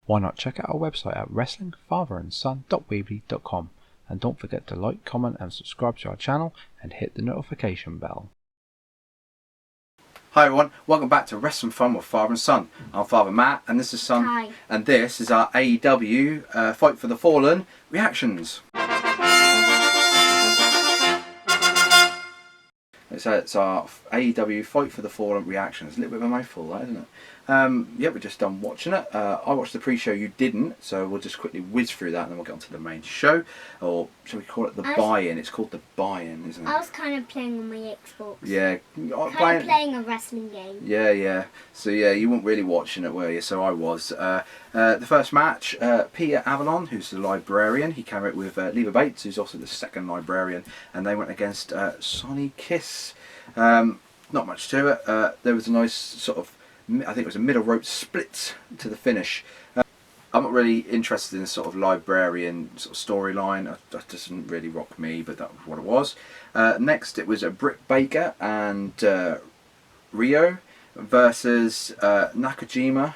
why not check out our website at wrestlingfatherandson.weebly.com, and don't forget to like, comment and subscribe to our channel and hit the notification bell. Hi everyone, welcome back to Wrestling Fun with Father and Son. I'm Father Matt and this is Son. Hi. And this is our AEW Fight for the Fallen reactions. So it's our AEW Fight for the Fallen reactions. A little bit of a mouthful, that, isn't it? Yeah, we're just done watching it. I watched the pre-show, you didn't, so we'll just quickly whiz through that and then we'll get on to the main show. Or shall we call it the buy-in? It's called the buy-in, isn't it? I was kind of playing on my Xbox. Yeah. Kind of playing a wrestling game. Yeah. So yeah, you weren't really watching it, were you? So I was. The first match, Peter Avalon, who's the librarian, he came out with Leva Bates, who's also the second librarian, and they went against Sonny Kiss. Not much to it. There was a nice sort of, I think it was a middle rope split to the finish. I'm not really interested in sort of librarian sort of storyline. That doesn't really rock me, but that was what it was. Next, it was a Britt Baker and Rio versus Nakajima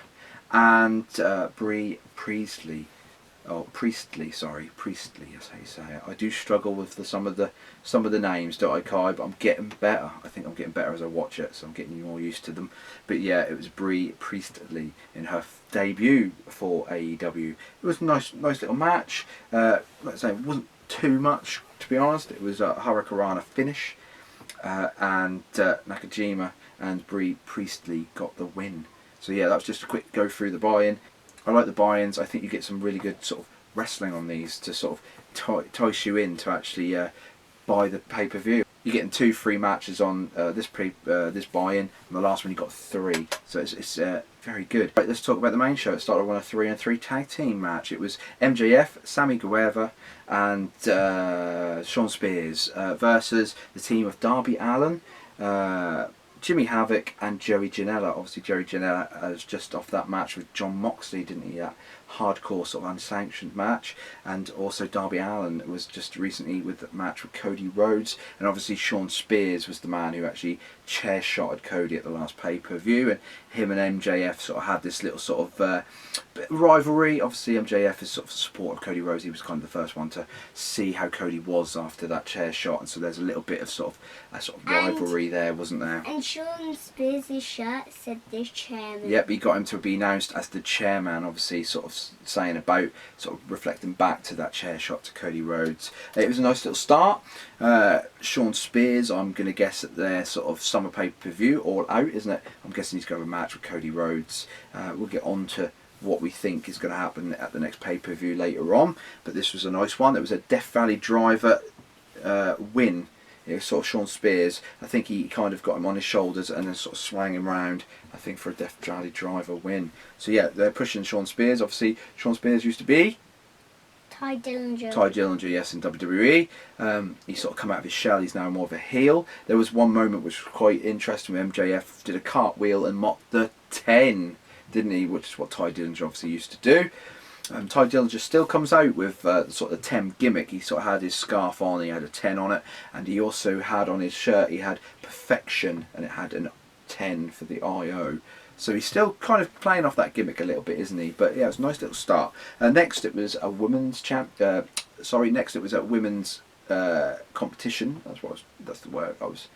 and Bree Priestley. Oh, Priestley, sorry, Priestley, that's how you say it. I do struggle with some of the names, don't I, Kai? But I'm getting better. I think I'm getting better as I watch it, so I'm getting more used to them. But yeah, it was Bree Priestley in her debut for AEW. It was a nice little match. Like I say, it wasn't too much, to be honest. It was a Hurricanrana finish, and Nakajima and Bree Priestley got the win. So yeah, that was just a quick go through the buy-in. I like the buy-ins. I think you get some really good sort of wrestling on these to sort of entice you in to actually buy the pay-per-view. You're getting 2 free matches on this buy-in, and the last one you got 3. So it's very good. Right, let's talk about the main show. It started on a 3-on-3 tag team match. It was MJF, Sammy Guevara, and Shawn Spears versus the team of Darby Allin, Jimmy Havoc and Joey Janela. Obviously Joey Janela was just off that match with John Moxley, didn't he? That hardcore sort of unsanctioned match. And also Darby Allin was just recently with the match with Cody Rhodes. And obviously Shawn Spears was the man who actually chair-shotted Cody at the last pay-per-view. And him and MJF sort of had this little sort of rivalry. Obviously MJF is sort of support of Cody Rhodes. He was kind of the first one to see how Cody was after that chair shot. And so there's a little bit of sort of rivalry there, wasn't there? And Shawn Spears' shirt said the chairman. Yep, he got him to be announced as the chairman, obviously sort of saying about, sort of reflecting back to that chair shot to Cody Rhodes. It was a nice little start. Shawn Spears, I'm going to guess at their sort of summer pay-per-view, All Out, isn't it? I'm guessing he's going to have a match with Cody Rhodes. We'll get on to what we think is going to happen at the next pay-per-view later on, but this was a nice one. It was a Death Valley Driver win. It was sort of Shawn Spears. I think he kind of got him on his shoulders and then sort of swang him round, I think, for a Death Valley Driver win. So yeah, they're pushing Shawn Spears. Obviously, Shawn Spears used to be Ty Dillinger. Ty Dillinger, yes, in WWE. He's sort of come out of his shell. He's now more of a heel. There was one moment which was quite interesting where MJF did a cartwheel and mocked the 10, didn't he? Which is what Ty Dillinger obviously used to do. Ty Dillinger still comes out with sort of the 10 gimmick. He sort of had his scarf on, he had a 10 on it, and he also had on his shirt, he had Perfection, and it had an 10 for the IO. So he's still kind of playing off that gimmick a little bit, isn't he? But yeah, it was a nice little start. Next it was a women's next it was a women's competition. That's the word I was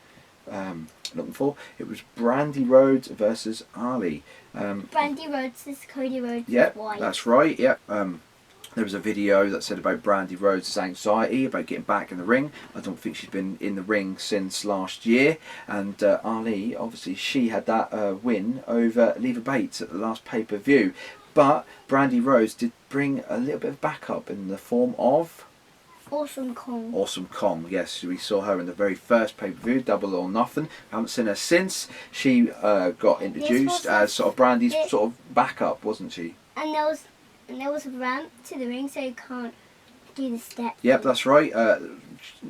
looking for. It was Brandi Rhodes versus Ali. Brandi Rhodes is Cody Rhodes' wife. That's right. Yep. There was a video that said about Brandi Rhodes' anxiety about getting back in the ring. I don't think she's been in the ring since last year. And Ali, obviously, she had that win over Leva Bates at the last pay-per-view. But Brandi Rhodes did bring a little bit of backup in the form of Awesome Kong. Awesome Kong, yes. We saw her in the very first pay-per-view, Double or Nothing. I haven't seen her since. She got introduced as sort of Brandi's sort of backup, wasn't she? And there was a ramp to the ring, so you can't do the steps. Yep, that's right.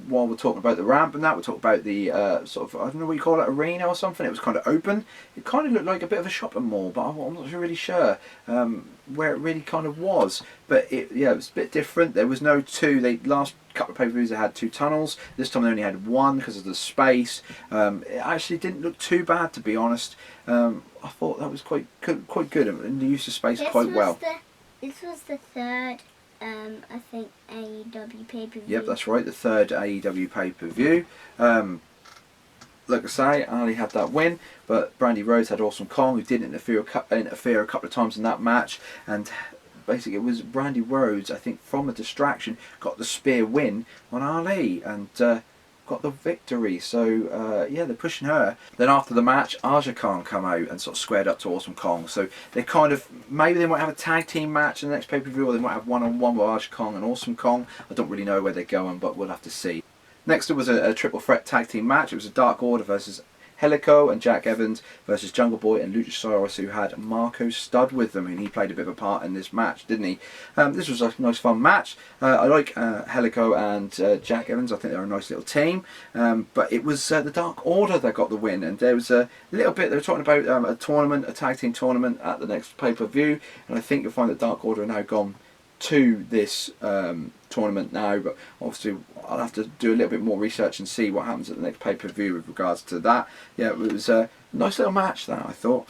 While we're talking about the ramp and that, we'll talk about the sort of, I don't know what you call it, arena or something. It was kind of open. It kind of looked like a bit of a shopping mall, but I'm not really sure where it really kind of was. But it was a bit different. There was no last couple of pay-per-views they had 2 tunnels. This time they only had 1 because of the space. It actually didn't look too bad, to be honest. I thought that was quite good, and they used the space quite well. This was the third, I think, AEW pay-per-view. Yep, that's right, the third AEW pay-per-view. Like I say, Ali had that win, but Brandi Rhodes had Awesome Kong, who did interfere a couple of times in that match, and basically it was Brandi Rhodes, I think, from a distraction, got the spear win on Ali, and got the victory. So yeah, they're pushing her. Then after the match, Aja Khan come out and sort of squared up to Awesome Kong. So they kind of, maybe they might have a tag team match in the next pay-per-view, or they might have one-on-one with Aja Kong and Awesome Kong. I don't really know where they're going, but we'll have to see. Next, it was a triple threat tag team match. It was a Dark Order versus Helico and Jack Evans versus Jungle Boy and Luchasaurus, who had Marco Studd with them, and he played a bit of a part in this match, didn't he? This was a nice fun match. I like Helico and Jack Evans. I think they're a nice little team, but it was the Dark Order that got the win, and there was a little bit, they were talking about a tournament, a tag team tournament at the next pay-per-view, and I think you'll find that Dark Order are now gone to this tournament now, but obviously I'll have to do a little bit more research and see what happens at the next pay-per-view with regards to that. Yeah, it was a nice little match that, I thought.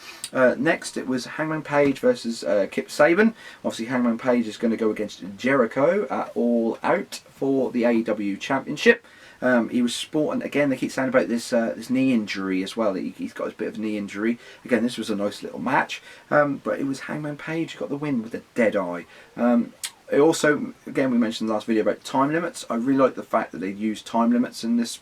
Next it was Hangman Page versus Kip Sabin. Obviously Hangman Page is going to go against Jericho at All Out for the AEW Championship. He was sporting, again, they keep saying about this this knee injury as well. He's got a bit of knee injury. Again, this was a nice little match, but it was Hangman Page who got the win with a dead eye. It also, again, we mentioned in the last video about time limits. I really like the fact that they use time limits in this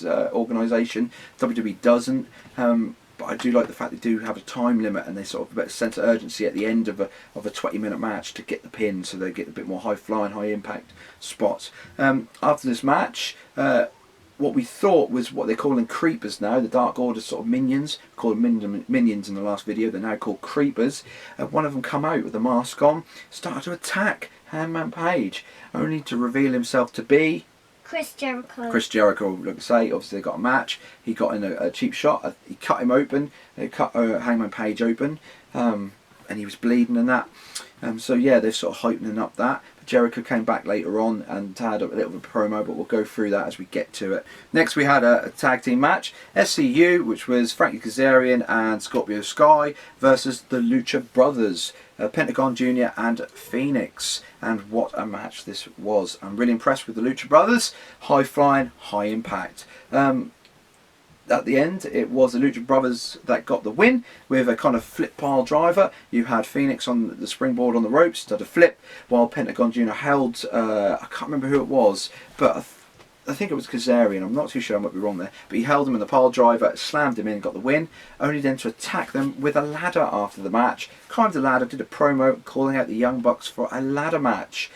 organisation. WWE doesn't, but I do like the fact they do have a time limit, and they sort of a bit of sense of urgency at the end of a 20-minute match to get the pin, so they get a bit more high-flying, high-impact spots. After this match, what we thought was what they're calling creepers now, the Dark Order sort of minions, called minions in the last video, they're now called creepers. One of them come out with a mask on, started to attack Hangman Page, only to reveal himself to be Chris Jericho. Chris Jericho, like I say, obviously they got a match. He got in a cheap shot. He cut him open. They cut Hangman Page open, and he was bleeding and that. So yeah, they're sort of heightening up that. But Jericho came back later on and had a little bit of a promo, but we'll go through that as we get to it. Next we had a tag team match. SCU, which was Frankie Kazarian and Scorpio Sky versus the Lucha Brothers, Pentagon Jr. and Phoenix. And what a match this was. I'm really impressed with the Lucha Brothers. High flying, high impact. At the end, it was the Lucha Brothers that got the win with a kind of flip pile driver. You had Phoenix on the springboard on the ropes, did a flip, while Pentagon Jr. held, I can't remember who it was, but I think it was Kazarian, I'm not too sure, I might be wrong there, but he held him in the pile driver, slammed him in, got the win, only then to attack them with a ladder after the match. Climbed the ladder, did a promo calling out the Young Bucks for a ladder match,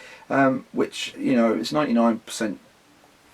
which, you know, it's 99%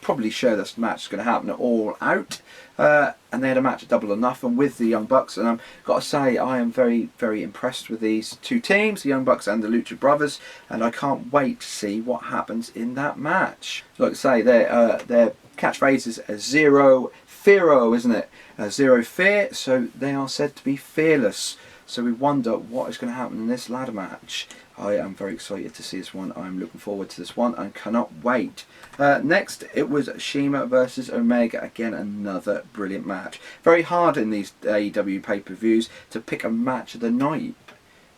probably sure this match is going to happen at All Out. And they had a match at Double or Nothing with the Young Bucks, and I've got to say I am very, very impressed with these two teams, the Young Bucks and the Lucha Brothers, and I can't wait to see what happens in that match. Like I say, their catchphrase is zero fearo, isn't it? Zero fear, so they are said to be fearless. So we wonder what is going to happen in this ladder match. I am very excited to see this one. I'm looking forward to this one and cannot wait. Next, it was Shima versus Omega. Again, another brilliant match. Very hard in these AEW pay-per-views to pick a match of the night.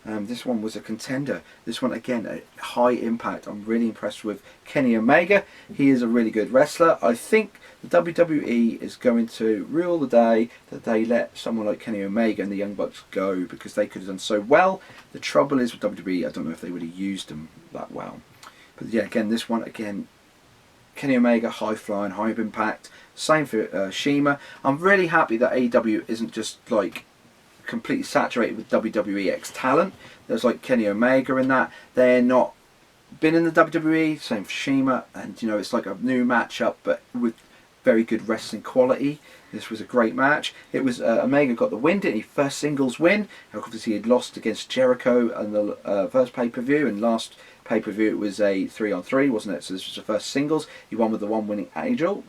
This one was a contender. This one, again, a high impact. I'm really impressed with Kenny Omega. He is a really good wrestler. I think the WWE is going to rule the day that they let someone like Kenny Omega and the Young Bucks go, because they could have done so well. The trouble is with WWE, I don't know if they would have used them that well. But yeah, again, this one, again, Kenny Omega, high flying, high impact. Same for Shima. I'm really happy that AEW isn't just like completely saturated with WWE X talent. There's like Kenny Omega in that. They're not been in the WWE, same for Shima, and you know, it's like a new matchup but with very good wrestling quality. This was a great match. It was Omega got the win, didn't he? First singles win. Obviously he had lost against Jericho in the first pay-per-view, and last pay-per-view it was a 3-on-3, wasn't it? So this was the first singles. He won with the one winning Angel.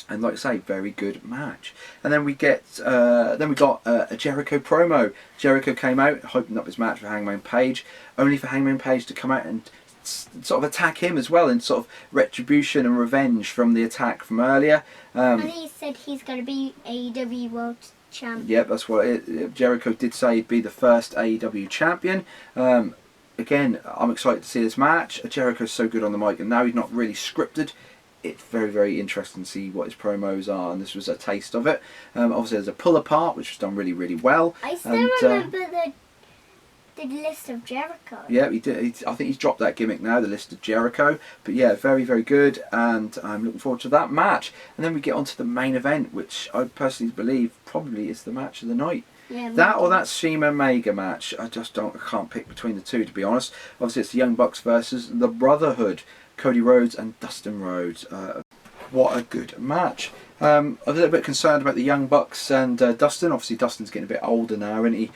And like I say, very good match. And then we got a Jericho promo. Jericho came out, hyping up his match for Hangman Page, only for Hangman Page to come out and sort of attack him as well, in sort of retribution and revenge from the attack from earlier. And he said he's going to be AEW World Champion. Yep, that's what Jericho did say he'd be the first AEW champion. again, I'm excited to see this match. Jericho's so good on the mic, and now he's not really scripted. It's very, very interesting to see what his promos are, and this was a taste of it. Obviously, there's a pull apart, which was done really, really well. I still remember the list of Jericho. Yeah, he did. I think he's dropped that gimmick now, the list of Jericho. But yeah, very, very good, and I'm looking forward to that match. And then we get on to the main event, which I personally believe probably is the match of the night. Yeah, that or that Shima Mega match. I can't pick between the two, to be honest. Obviously, it's the Young Bucks versus the Brotherhood, Cody Rhodes and Dustin Rhodes. What a good match. I'm a little bit concerned about the Young Bucks and Dustin. Obviously, Dustin's getting a bit older now, isn't he?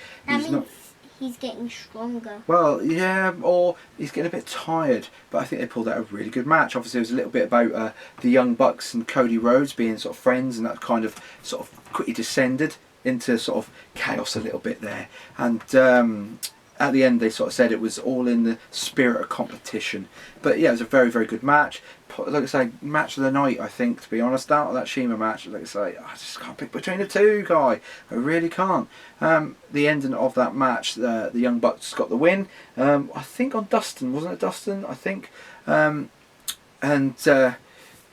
He's getting stronger. Well, yeah, or he's getting a bit tired. But I think they pulled out a really good match. Obviously, there was a little bit about the Young Bucks and Cody Rhodes being sort of friends, and that kind of sort of quickly descended into sort of chaos a little bit there. And at the end, they sort of said it was all in the spirit of competition. But yeah, it was a very, very good match. Like I say, match of the night, I think, to be honest. Out of that Shima match, like I say, I just can't pick between the two, guy. I really can't. The ending of that match, the Young Bucks got the win. I think on Dustin, wasn't it Dustin? I think.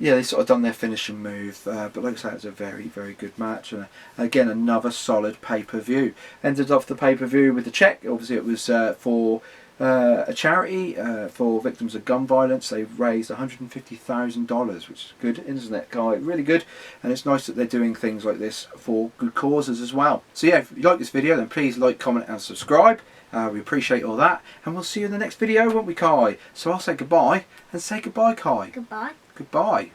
Yeah, they sort of done their finishing move, but like I say, it was a very, very good match, and again, another solid pay-per-view. Ended off the pay-per-view with a check. Obviously, it was for a charity for victims of gun violence. They raised $150,000, which is good, isn't it, Guy? Really good, and it's nice that they're doing things like this for good causes as well. So yeah, if you like this video, then please like, comment, and subscribe. We appreciate all that, and we'll see you in the next video, won't we, Kai? So I'll say goodbye, and say goodbye, Kai. Goodbye. Goodbye.